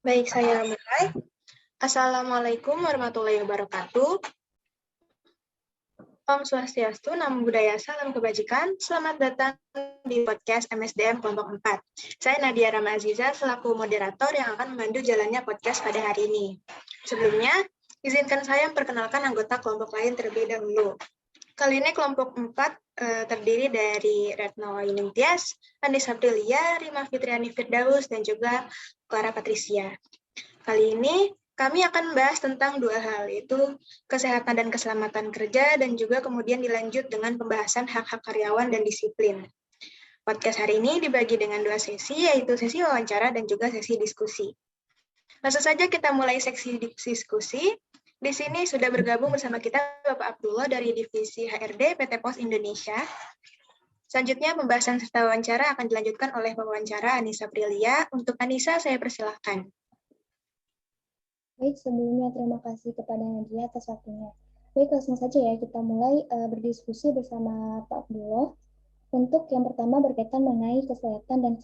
Baik, saya mulai. Assalamualaikum warahmatullahi wabarakatuh. Om Swastiastu, Namo Buddhaya, Salam Kebajikan. Selamat datang di podcast MSDM Kelompok 4. Saya Nadia Rama Aziza, selaku moderator yang akan memandu jalannya podcast pada hari ini. Sebelumnya, izinkan saya memperkenalkan anggota kelompok lain terlebih dahulu. Kali ini kelompok 4 terdiri dari Retno Yuningtyas, Andis Aprilia, Rima Fitriani Firdaus, dan juga Clara Patricia. Kali ini kami akan membahas tentang dua hal, yaitu kesehatan dan keselamatan kerja, dan juga kemudian dilanjut dengan pembahasan hak-hak karyawan dan disiplin. Podcast hari ini dibagi dengan dua sesi, yaitu sesi wawancara dan juga sesi diskusi. Langsung saja kita mulai seksi diskusi. Di sini sudah bergabung bersama kita Bapak Abdullah dari Divisi HRD PT Pos Indonesia. Selanjutnya pembahasan serta wawancara akan dilanjutkan oleh pewawancara Anissa Aprilia. Untuk Anissa, saya persilahkan. Baik, sebelumnya terima kasih kepada Nadia atas waktunya. Baik, langsung saja ya kita mulai berdiskusi bersama Pak Abdullah. Untuk yang pertama berkaitan mengenai kesehatan dan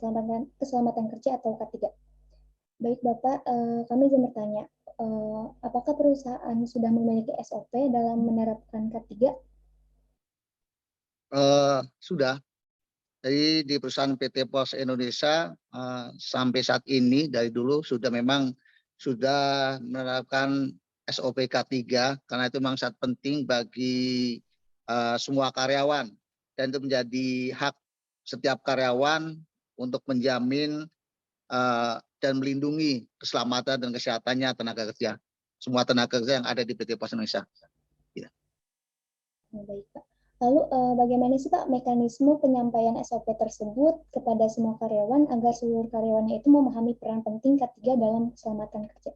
keselamatan kerja atau K3. Baik Bapak, kami ingin bertanya, apakah perusahaan sudah memiliki SOP dalam menerapkan K3? Sudah. Jadi di perusahaan PT Pos Indonesia sampai saat ini dari dulu sudah menerapkan SOP K3 karena itu memang sangat penting bagi semua karyawan dan itu menjadi hak setiap karyawan untuk menjamin dan melindungi keselamatan dan kesehatannya tenaga kerja, semua tenaga kerja yang ada di PT Pos Indonesia. Ya. Baik Pak. Lalu bagaimana sih Pak mekanisme penyampaian SOP tersebut kepada semua karyawan agar seluruh karyawannya itu memahami peran penting K3 dalam keselamatan kerja?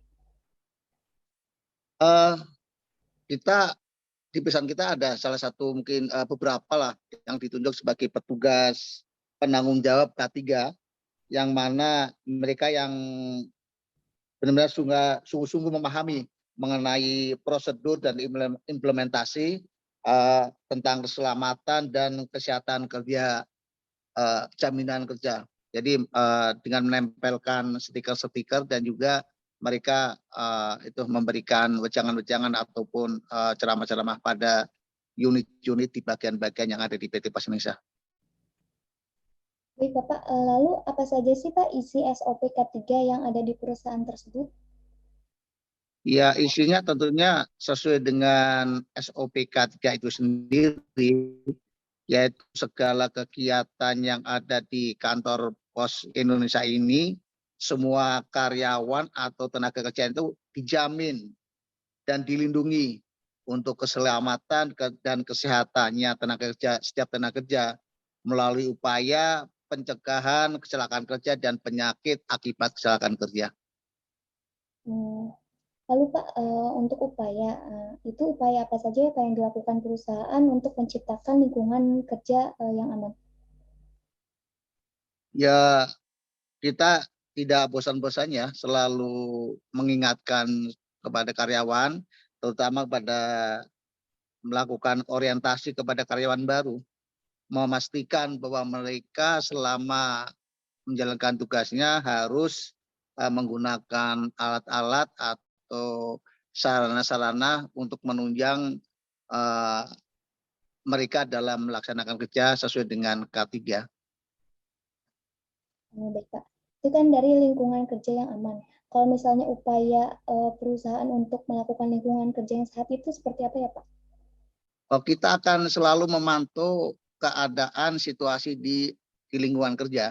Kita di perusahaan kita ada salah satu mungkin beberapa lah yang ditunjuk sebagai petugas penanggung jawab K3 yang mana mereka yang benar-benar sungguh-sungguh memahami mengenai prosedur dan implementasi tentang keselamatan dan kesehatan kerja, jaminan kerja. Jadi dengan menempelkan stiker-stiker dan juga mereka itu memberikan wejangan-wejangan ataupun ceramah-ceramah pada unit-unit di bagian-bagian yang ada di PT Pos Indonesia. Baik Bapak, lalu apa saja sih Pak isi SOP K3 yang ada di perusahaan tersebut? Ya, isinya tentunya sesuai dengan SOP K3 itu sendiri, yaitu segala kegiatan yang ada di kantor Pos Indonesia ini, semua karyawan atau tenaga kerja itu dijamin dan dilindungi untuk keselamatan dan kesehatannya setiap tenaga kerja melalui upaya pencegahan kecelakaan kerja dan penyakit akibat kecelakaan kerja. Lalu Pak, untuk itu upaya apa saja Pak yang dilakukan perusahaan untuk menciptakan lingkungan kerja yang aman? Ya, kita tidak bosan-bosannya selalu mengingatkan kepada karyawan, terutama pada melakukan orientasi kepada karyawan baru, memastikan bahwa mereka selama menjalankan tugasnya harus menggunakan alat-alat atau sarana-sarana untuk menunjang mereka dalam melaksanakan kerja sesuai dengan K3. Baik Pak, itu kan dari lingkungan kerja yang aman. Kalau misalnya upaya perusahaan untuk melakukan lingkungan kerja yang sehat itu seperti apa ya Pak? Kita akan selalu memantau keadaan situasi di lingkungan kerja.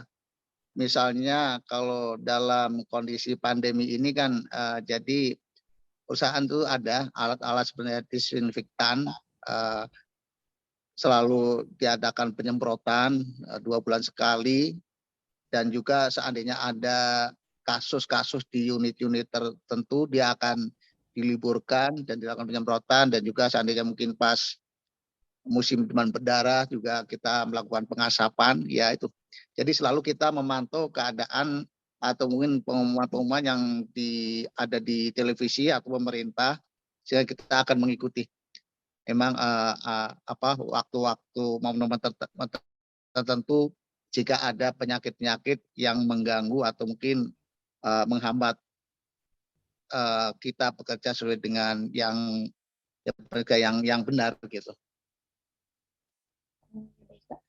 Misalnya kalau dalam kondisi pandemi ini kan jadi perusahaan itu ada alat-alat sebenarnya disinfektan, selalu diadakan penyemprotan 2 bulan sekali, dan juga seandainya ada kasus-kasus di unit-unit tertentu dia akan diliburkan dan dilakukan penyemprotan, dan juga seandainya mungkin pas musim demam berdarah juga kita melakukan pengasapan ya itu. Jadi selalu kita memantau keadaan atau mungkin pengumuman-pengumuman yang ada di televisi atau pemerintah, sehingga kita akan mengikuti. Memang waktu-waktu momen-momen tertentu jika ada penyakit-penyakit yang mengganggu atau mungkin menghambat kita bekerja sesuai dengan yang benar gitu. Baik, Pak.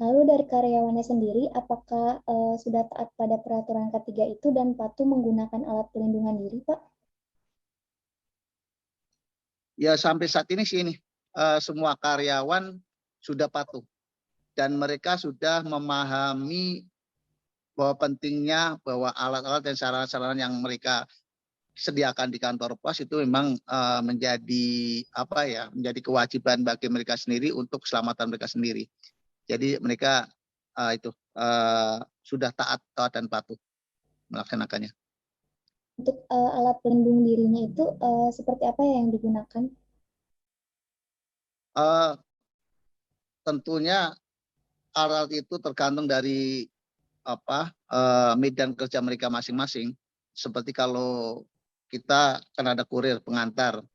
Lalu dari karyawannya sendiri, apakah sudah taat pada peraturan ketiga itu dan patuh menggunakan alat pelindungan diri, Pak? Ya sampai saat ini sih ini semua karyawan sudah patuh dan mereka sudah memahami bahwa pentingnya bahwa alat-alat dan sarana-sarana yang mereka sediakan di kantor pos itu memang menjadi kewajiban bagi mereka sendiri untuk keselamatan mereka sendiri. Jadi mereka sudah taat dan patuh melaksanakannya. Untuk alat pelindung dirinya itu seperti apa yang digunakan? Tentunya alat itu tergantung dari medan kerja mereka masing-masing. Seperti kalau kita kan ada kurir pengantar,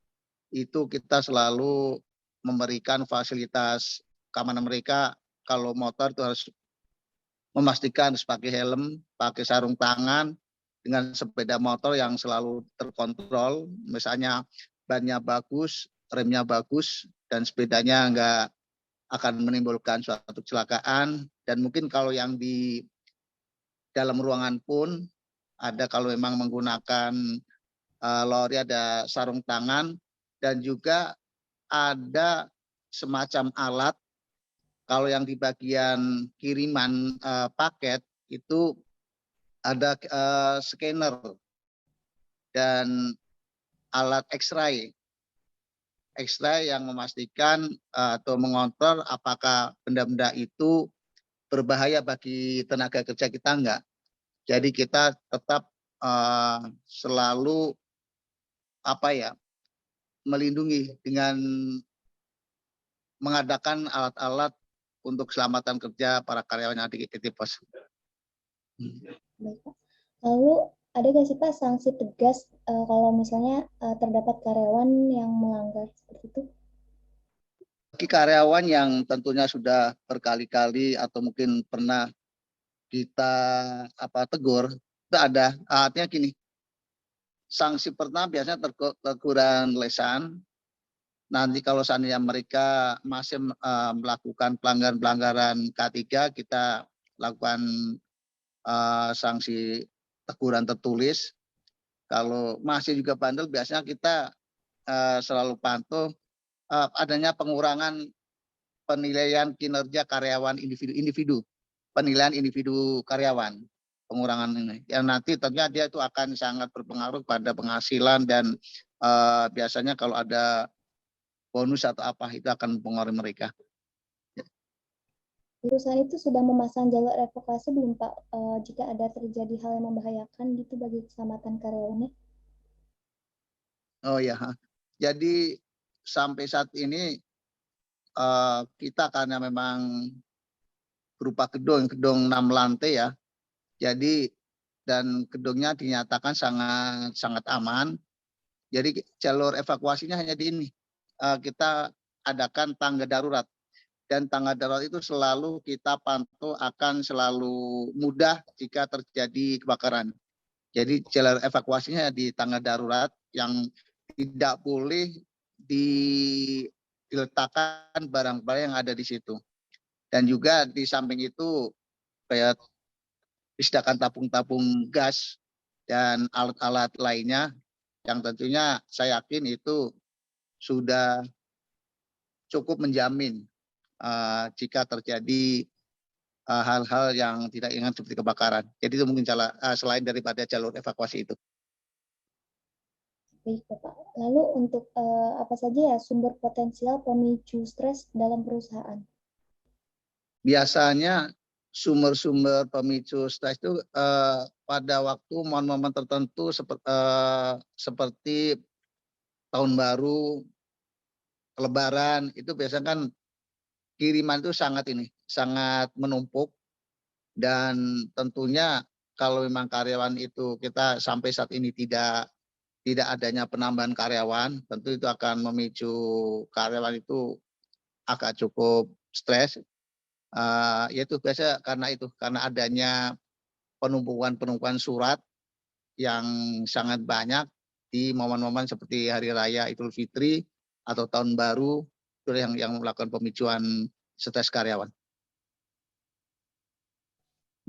itu kita selalu memberikan fasilitas keamanan mereka. Kalau motor itu harus memastikan harus pakai helm, pakai sarung tangan, dengan sepeda motor yang selalu terkontrol, misalnya bannya bagus, remnya bagus, dan sepedanya nggak akan menimbulkan suatu kecelakaan. Dan mungkin kalau yang di dalam ruangan pun ada, kalau memang menggunakan lori ada sarung tangan, dan juga ada semacam alat kalau yang di bagian kiriman paket itu ada scanner dan alat X-ray yang memastikan atau mengontrol apakah benda-benda itu berbahaya bagi tenaga kerja kita enggak. Jadi kita tetap selalu melindungi dengan mengadakan alat-alat untuk keselamatan kerja para karyawan yang ada di pos. Baik, Pak. Lalu ada nggak sih Pak sanksi tegas kalau misalnya terdapat karyawan yang melanggar seperti itu? Bagi karyawan yang tentunya sudah berkali-kali atau mungkin pernah kita tegur, itu ada artinya gini. Sanksi pertama biasanya teguran lesan. Nanti kalau seandainya mereka masih melakukan pelanggaran K3, kita lakukan sanksi teguran tertulis. Kalau masih juga bandel, biasanya kita selalu pantau adanya pengurangan penilaian kinerja karyawan individu, penilaian individu karyawan, pengurangan ini. Yang nanti tentunya dia itu akan sangat berpengaruh pada penghasilan dan biasanya kalau ada bonus atau apa itu akan mempengaruhi mereka. Perusahaan itu sudah memasang jalur evakuasi belum Pak jika ada terjadi hal yang membahayakan gitu bagi keselamatan karyawannya? Oh ya, jadi sampai saat ini kita karena memang berupa gedung 6 lantai ya, jadi dan gedungnya dinyatakan sangat aman. Jadi jalur evakuasinya hanya di ini. Kita adakan tangga darurat. Dan tangga darurat itu selalu kita pantau akan selalu mudah jika terjadi kebakaran. Jadi jalur evakuasinya di tangga darurat yang tidak boleh diletakkan barang-barang yang ada di situ. Dan juga di samping itu kayak disediakan tabung-tabung gas dan alat-alat lainnya yang tentunya saya yakin itu sudah cukup menjamin jika terjadi hal-hal yang tidak ingat seperti kebakaran. Jadi itu mungkin selain daripada jalur evakuasi itu. Baik, Bapak. Lalu untuk apa saja ya sumber potensial pemicu stres dalam perusahaan? Biasanya sumber-sumber pemicu stres itu pada waktu momen-momen tertentu seperti tahun baru, Lebaran, itu biasanya kan kiriman itu sangat menumpuk, dan tentunya kalau memang karyawan itu kita sampai saat ini tidak adanya penambahan karyawan, tentu itu akan memicu karyawan itu agak cukup stres. Yaitu biasa karena adanya penumpukan surat yang sangat banyak, di momen-momen seperti Hari Raya Idul Fitri atau Tahun Baru, itu yang melakukan pemicuan stres karyawan.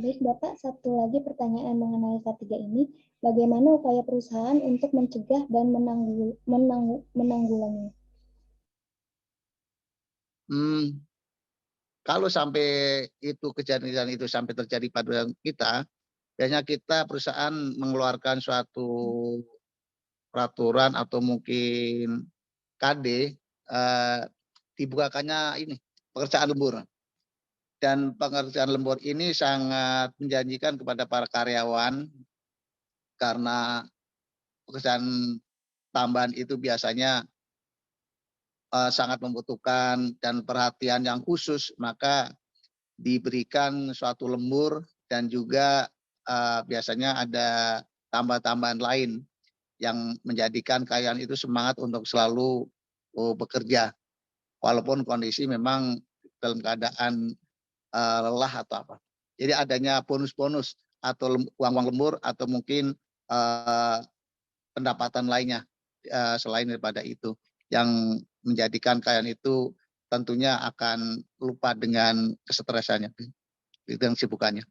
Baik, Bapak, satu lagi pertanyaan mengenai K3 ini. Bagaimana upaya perusahaan untuk mencegah dan menanggulanginya? Kalau sampai kejadian itu sampai terjadi pada kita, biasanya kita perusahaan mengeluarkan suatu peraturan atau mungkin KD, dibukakannya ini pekerjaan lembur. Dan pekerjaan lembur ini sangat menjanjikan kepada para karyawan karena pekerjaan tambahan itu biasanya sangat membutuhkan dan perhatian yang khusus, maka diberikan suatu lembur dan juga biasanya ada tambahan-tambahan lain yang menjadikan karyawan itu semangat untuk selalu bekerja walaupun kondisi memang dalam keadaan lelah atau apa. Jadi adanya bonus-bonus atau uang-uang lembur atau mungkin pendapatan lainnya selain daripada itu yang menjadikan karyawan itu tentunya akan lupa dengan kesetresannya, dengan sibukannya.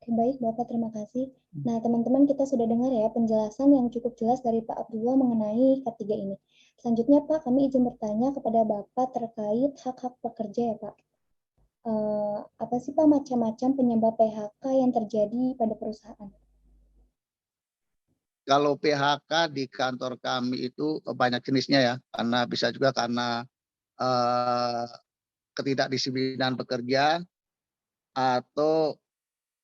Baik, Bapak, terima kasih. Nah, teman-teman, kita sudah dengar ya penjelasan yang cukup jelas dari Pak Abdullah mengenai K3 ini. Selanjutnya, Pak, kami izin bertanya kepada Bapak terkait hak-hak pekerja ya, Pak. Apa sih, Pak, macam-macam penyebab PHK yang terjadi pada perusahaan? Kalau PHK di kantor kami itu banyak jenisnya ya, karena bisa juga karena ketidakdisiplinan pekerja atau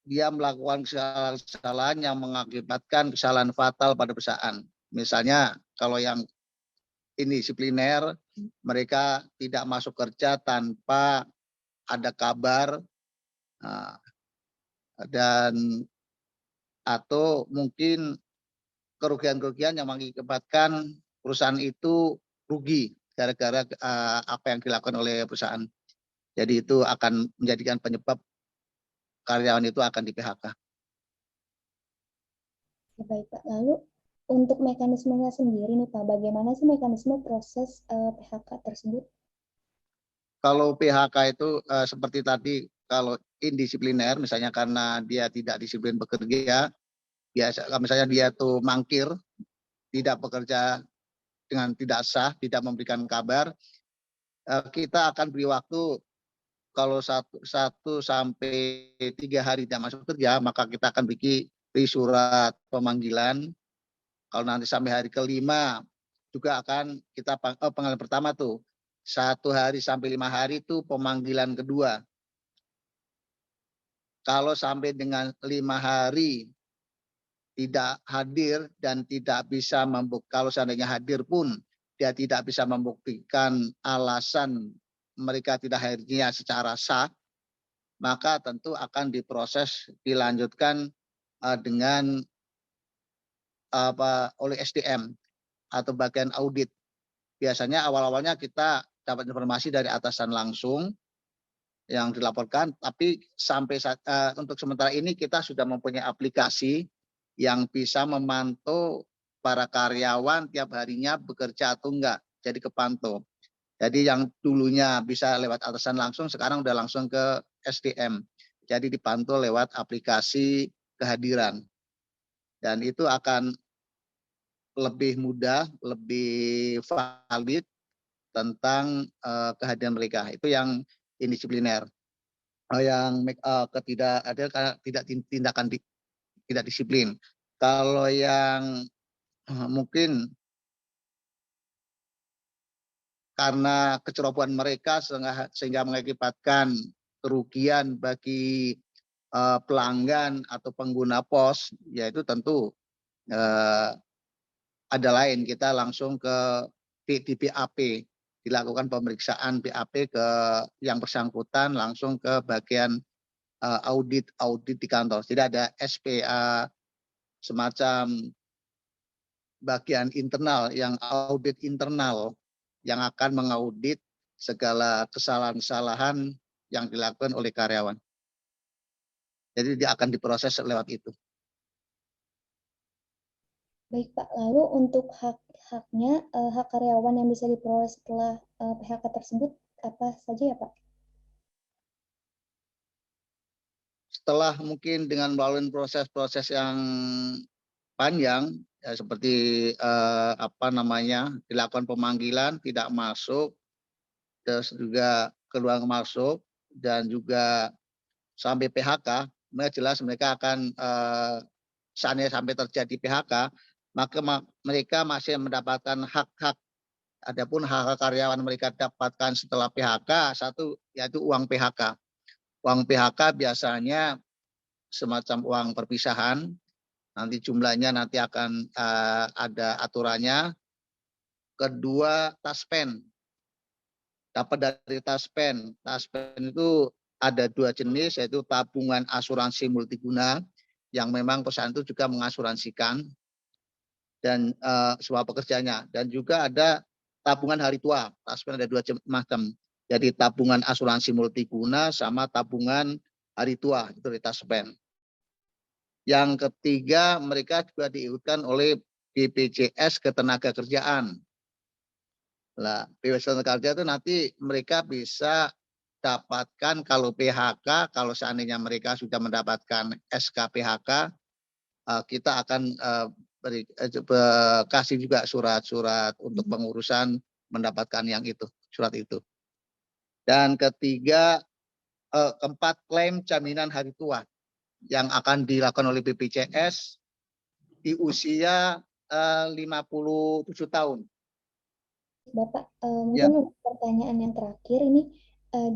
dia melakukan kesalahan-kesalahan yang mengakibatkan kesalahan fatal pada perusahaan. Misalnya kalau yang indisipliner, mereka tidak masuk kerja tanpa ada kabar dan atau mungkin kerugian-kerugian yang mengakibatkan perusahaan itu rugi gara-gara apa yang dilakukan oleh perusahaan. Jadi itu akan menjadikan penyebab karyawan itu akan di PHK. Ya, baik, Pak. Lalu untuk mekanismenya sendiri nih, Pak, bagaimana sih mekanisme proses PHK tersebut? Kalau PHK itu seperti tadi, kalau indisipliner misalnya karena dia tidak disiplin bekerja, biasa misalnya dia tuh mangkir, tidak bekerja dengan tidak sah, tidak memberikan kabar, kita akan beri waktu kalau 1-3 hari tidak masuk kerja, maka kita akan beri surat pemanggilan. Kalau nanti sampai hari ke-5 juga akan kita panggilan pertama tuh 1-5 hari itu pemanggilan kedua. Kalau sampai dengan 5 hari tidak hadir dan tidak bisa kalau seandainya hadir pun dia tidak bisa membuktikan alasan mereka tidak hadirnya secara sah, maka tentu akan diproses dilanjutkan dengan oleh SDM atau bagian audit. Biasanya awal-awalnya kita dapat informasi dari atasan langsung yang dilaporkan, tapi sampai untuk sementara ini kita sudah mempunyai aplikasi yang bisa memantau para karyawan tiap harinya bekerja atau enggak, jadi kepantau. Jadi yang dulunya bisa lewat atasan langsung, sekarang udah langsung ke SDM. Jadi dipantau lewat aplikasi kehadiran. Dan itu akan lebih mudah, lebih valid tentang kehadiran mereka. Itu yang indisipliner. Yang tindakan tidak disiplin. Kalau yang mungkin karena kecerobohan mereka sehingga mengakibatkan kerugian bagi pelanggan atau pengguna pos, yaitu tentu ada lain, kita langsung ke di BAP, dilakukan pemeriksaan BAP ke yang bersangkutan langsung ke bagian audit di kantor. Jadi ada SPA, semacam bagian internal yang audit internal yang akan mengaudit segala kesalahan-kesalahan yang dilakukan oleh karyawan. Jadi dia akan diproses lewat itu. Baik Pak, lalu untuk hak-haknya, hak karyawan yang bisa diperoleh setelah PHK tersebut apa saja ya Pak? Setelah mungkin dengan melalui proses-proses yang panjang, ya seperti dilakukan pemanggilan tidak masuk, terus juga keluar masuk, dan juga sampai PHK, mereka jelas mereka akan seandainya sampai terjadi PHK, maka mereka masih mendapatkan hak-hak. Adapun hak-hak karyawan mereka dapatkan setelah PHK, satu yaitu uang PHK. Uang PHK biasanya semacam uang perpisahan, nanti jumlahnya nanti akan ada aturannya. Kedua, taspen. Dapat dari taspen. Taspen itu ada 2 jenis, yaitu tabungan asuransi multiguna, yang memang perusahaan itu juga mengasuransikan dan semua pekerjanya. Dan juga ada tabungan hari tua. Taspen ada 2 macam. Jadi tabungan asuransi multiguna sama tabungan hari tua, itu di taspen. Yang ketiga, mereka juga diikutkan oleh BPJS Ketenagakerjaan. Nah, BPJS Ketenagakerjaan itu nanti mereka bisa dapatkan kalau PHK, kalau seandainya mereka sudah mendapatkan SK PHK, kita akan kasih juga surat-surat untuk pengurusan mendapatkan yang itu, surat itu. Dan ketiga, keempat, klaim jaminan hari tua yang akan dilakukan oleh BPJS di usia 57 tahun. Bapak, Ya. mungkin untuk pertanyaan yang terakhir ini,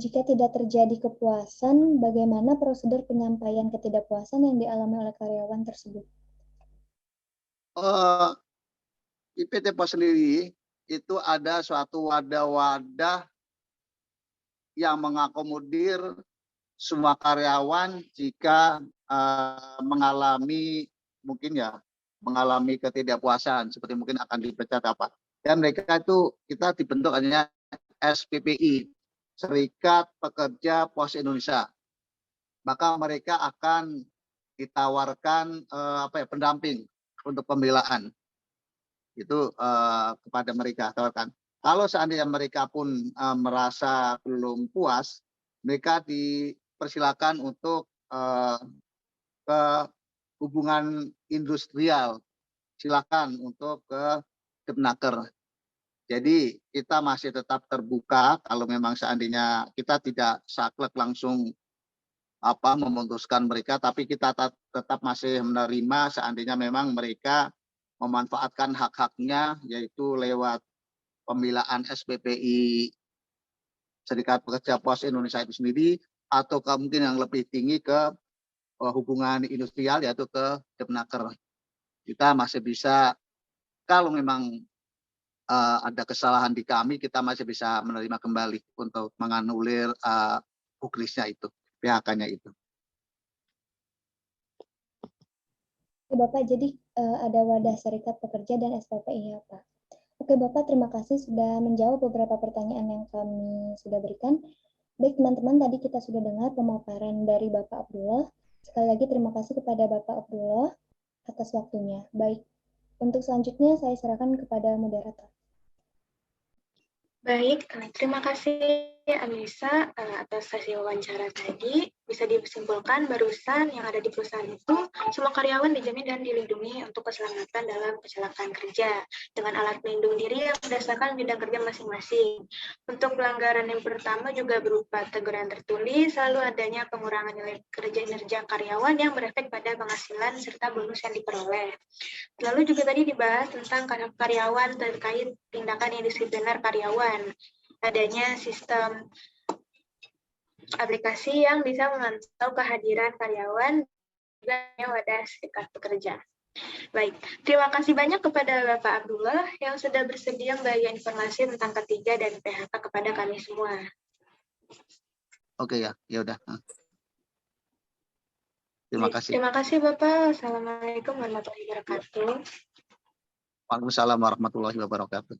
jika tidak terjadi kepuasan, bagaimana prosedur penyampaian ketidakpuasan yang dialami oleh karyawan tersebut? Di PT POS sendiri itu ada suatu wadah-wadah yang mengakomodir semua karyawan jika mengalami ketidakpuasan, seperti mungkin akan dipecat apa. Dan mereka itu kita dibentuk hanya SPPI, Serikat Pekerja Pos Indonesia. Maka mereka akan ditawarkan pendamping untuk pembelaan. Itu kepada mereka tawarkan. Kalau seandainya mereka pun merasa belum puas, mereka dipersilakan untuk ke hubungan industrial, silakan untuk ke Depnaker. Jadi kita masih tetap terbuka kalau memang seandainya kita tidak saklek langsung memutuskan mereka, tapi kita tetap masih menerima seandainya memang mereka memanfaatkan hak-haknya, yaitu lewat pembelaan SPPI Serikat Pekerja Pos Indonesia itu sendiri, atau mungkin yang lebih tinggi ke hubungan industrial, yaitu ke Depnaker. Kita masih bisa, kalau memang ada kesalahan di kami, kita masih bisa menerima kembali untuk menganulir buklisnya itu, PHK-nya itu. Bapak, jadi ada wadah Serikat Pekerja dan SPPI ya Pak. Oke Bapak, terima kasih sudah menjawab beberapa pertanyaan yang kami sudah berikan. Baik teman-teman, tadi kita sudah dengar pemaparan dari Bapak Abdullah. Sekali lagi terima kasih kepada Bapak Abdullah atas waktunya. Baik, untuk selanjutnya saya serahkan kepada moderator. Baik, terima kasih Anissa atas sesi wawancara tadi. Bisa disimpulkan barusan yang ada di perusahaan itu, semua karyawan dijamin dan dilindungi untuk keselamatan dalam kecelakaan kerja dengan alat pelindung diri yang berdasarkan bidang kerja masing-masing. Untuk pelanggaran yang pertama juga berupa teguran tertulis, lalu adanya pengurangan nilai kinerja karyawan yang berefek pada penghasilan serta bonus yang diperoleh. Lalu juga tadi dibahas tentang karyawan terkait tindakan indisipliner karyawan. Adanya sistem aplikasi yang bisa memantau kehadiran karyawan juga wadah serikat pekerja. Baik, terima kasih banyak kepada Bapak Abdullah yang sudah bersedia membagi informasi tentang ketiga dan PHK kepada kami semua. Oke ya, ya udah. Terima kasih. Terima kasih Bapak. Assalamualaikum warahmatullahi wabarakatuh. Waalaikumsalam warahmatullahi wabarakatuh.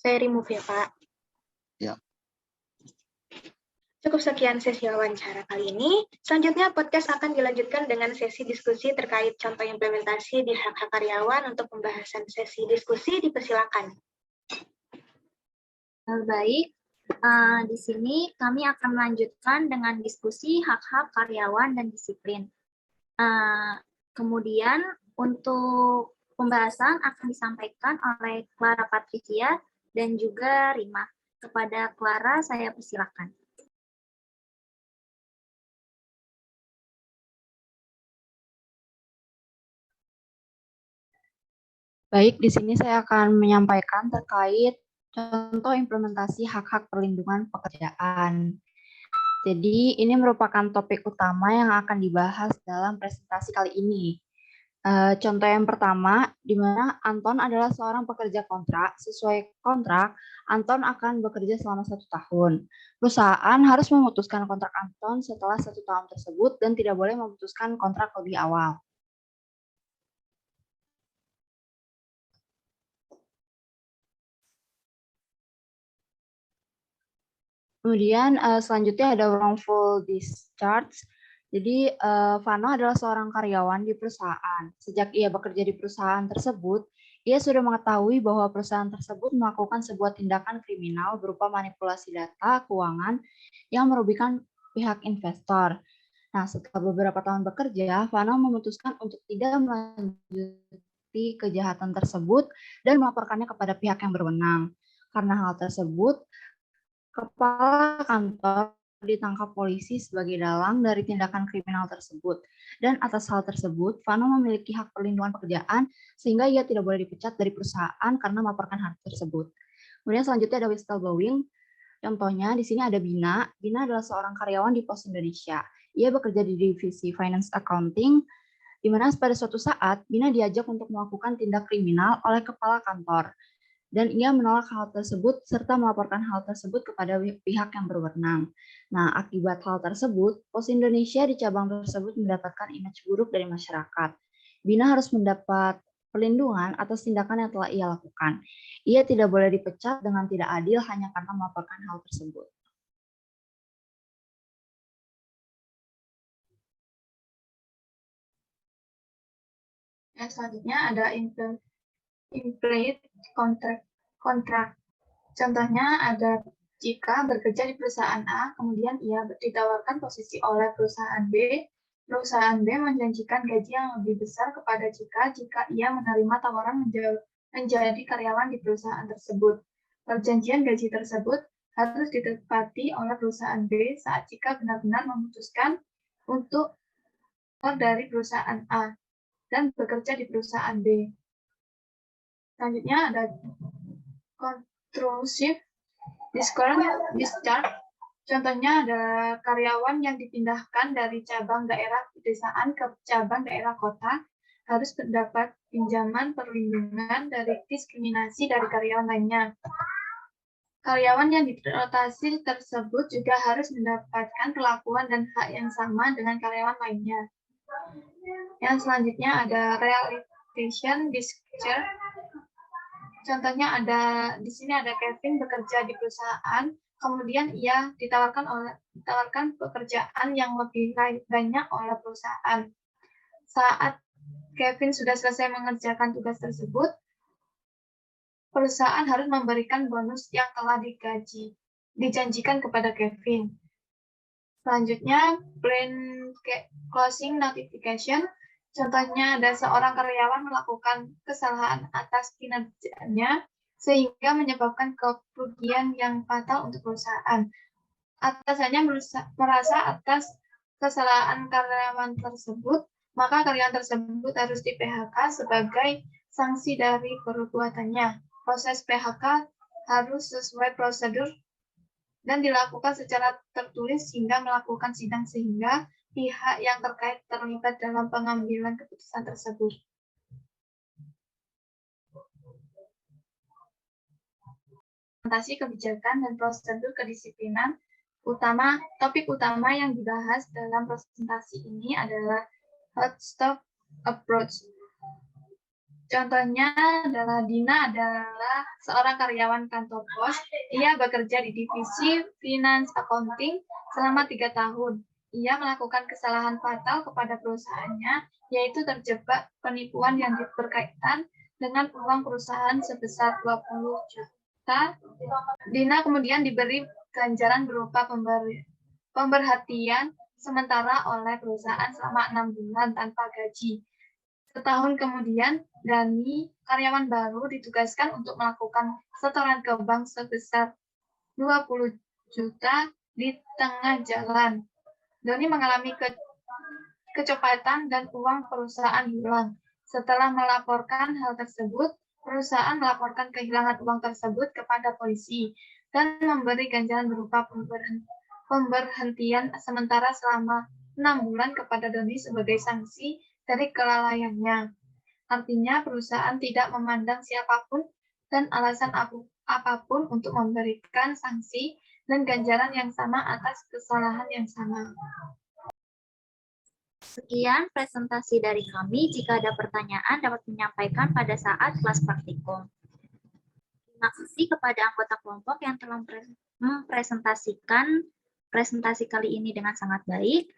Saya remove ya Pak. Ya. Cukup sekian sesi wawancara kali ini. Selanjutnya podcast akan dilanjutkan dengan sesi diskusi terkait contoh implementasi di hak-hak karyawan. Untuk pembahasan sesi diskusi dipersilakan. Baik, di sini kami akan melanjutkan dengan diskusi hak-hak karyawan dan disiplin. Kemudian untuk pembahasan akan disampaikan oleh Clara Patricia dan juga Rima. Kepada Clara, saya persilakan. Baik, di sini saya akan menyampaikan terkait contoh implementasi hak-hak perlindungan pekerjaan. Jadi, ini merupakan topik utama yang akan dibahas dalam presentasi kali ini. Contoh yang pertama, di mana Anton adalah seorang pekerja kontrak. Sesuai kontrak, Anton akan bekerja selama 1 tahun. Perusahaan harus memutuskan kontrak Anton setelah 1 tahun tersebut dan tidak boleh memutuskan kontrak lebih awal. Kemudian selanjutnya ada wrongful discharge. Jadi Vano adalah seorang karyawan di perusahaan. Sejak ia bekerja di perusahaan tersebut, ia sudah mengetahui bahwa perusahaan tersebut melakukan sebuah tindakan kriminal berupa manipulasi data keuangan yang merugikan pihak investor. Nah, setelah beberapa tahun bekerja, Vano memutuskan untuk tidak melanjuti kejahatan tersebut dan melaporkannya kepada pihak yang berwenang. Karena hal tersebut, kepala kantor ditangkap polisi sebagai dalang dari tindakan kriminal tersebut. Dan atas hal tersebut, Vano memiliki hak perlindungan pekerjaan sehingga ia tidak boleh dipecat dari perusahaan karena melaporkan hal tersebut. Kemudian selanjutnya ada whistleblowing. Contohnya di sini ada Bina. Bina adalah seorang karyawan di Pos Indonesia. Ia bekerja di divisi Finance Accounting, di mana pada suatu saat Bina diajak untuk melakukan tindak kriminal oleh kepala kantor. Dan ia menolak hal tersebut serta melaporkan hal tersebut kepada pihak yang berwenang. Nah, akibat hal tersebut, Pos Indonesia di cabang tersebut mendapatkan image buruk dari masyarakat. Bina harus mendapat perlindungan atas tindakan yang telah ia lakukan. Ia tidak boleh dipecat dengan tidak adil hanya karena melaporkan hal tersebut. Selanjutnya ada implied kontrak. Contohnya ada jika bekerja di perusahaan A, kemudian ia ditawarkan posisi oleh perusahaan B menjanjikan gaji yang lebih besar kepada jika ia menerima tawaran menjadi karyawan di perusahaan tersebut. Perjanjian gaji tersebut harus ditepati oleh perusahaan B saat jika benar-benar memutuskan untuk keluar dari perusahaan A dan bekerja di perusahaan B. Selanjutnya ada constructive discharge. Contohnya ada karyawan yang dipindahkan dari cabang daerah pedesaan ke cabang daerah kota harus mendapat pinjaman perlindungan dari diskriminasi dari karyawan lainnya. Karyawan yang dirotasi tersebut juga harus mendapatkan perlakuan dan hak yang sama dengan karyawan lainnya. Yang selanjutnya ada realization discharge. Contohnya di sini ada Kevin bekerja di perusahaan, kemudian ia ditawarkan pekerjaan yang lebih banyak oleh perusahaan. Saat Kevin sudah selesai mengerjakan tugas tersebut, perusahaan harus memberikan bonus yang telah dijanjikan kepada Kevin. Selanjutnya, plan closing notification. Contohnya ada seorang karyawan melakukan kesalahan atas kinerjanya sehingga menyebabkan kerugian yang fatal untuk perusahaan. Atasannya merasa atas kesalahan karyawan tersebut, maka karyawan tersebut harus di-PHK sebagai sanksi dari perbuatannya. Proses PHK harus sesuai prosedur dan dilakukan secara tertulis hingga melakukan sidang sehingga pihak yang terkait terlibat dalam pengambilan keputusan tersebut. Implementasi kebijakan dan prosedur kedisiplinan topik utama yang dibahas dalam presentasi ini adalah hot stop approach. Contohnya adalah Dina adalah seorang karyawan kantor pos. Ia bekerja di divisi finance accounting selama 3 tahun. Ia melakukan kesalahan fatal kepada perusahaannya, yaitu terjebak penipuan yang berkaitan dengan uang perusahaan sebesar 20 juta. Dina kemudian diberi ganjaran berupa pemberhentian sementara oleh perusahaan selama 6 bulan tanpa gaji. Setahun kemudian, Dani, karyawan baru, ditugaskan untuk melakukan setoran ke bank sebesar 20 juta di tengah jalan. Doni mengalami kecepatan dan uang perusahaan hilang. Setelah melaporkan hal tersebut, perusahaan melaporkan kehilangan uang tersebut kepada polisi dan memberi ganjaran berupa pemberhentian sementara selama 6 bulan kepada Doni sebagai sanksi dari kelalaiannya. Artinya perusahaan tidak memandang siapapun dan alasan apapun untuk memberikan sanksi dan ganjaran yang sama atas kesalahan yang sama. Sekian presentasi dari kami. Jika ada pertanyaan dapat menyampaikan pada saat kelas praktikum. Terima kasih kepada anggota kelompok yang telah mempresentasikan presentasi kali ini dengan sangat baik.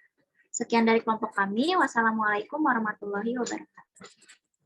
Sekian dari kelompok kami. Wassalamualaikum warahmatullahi wabarakatuh.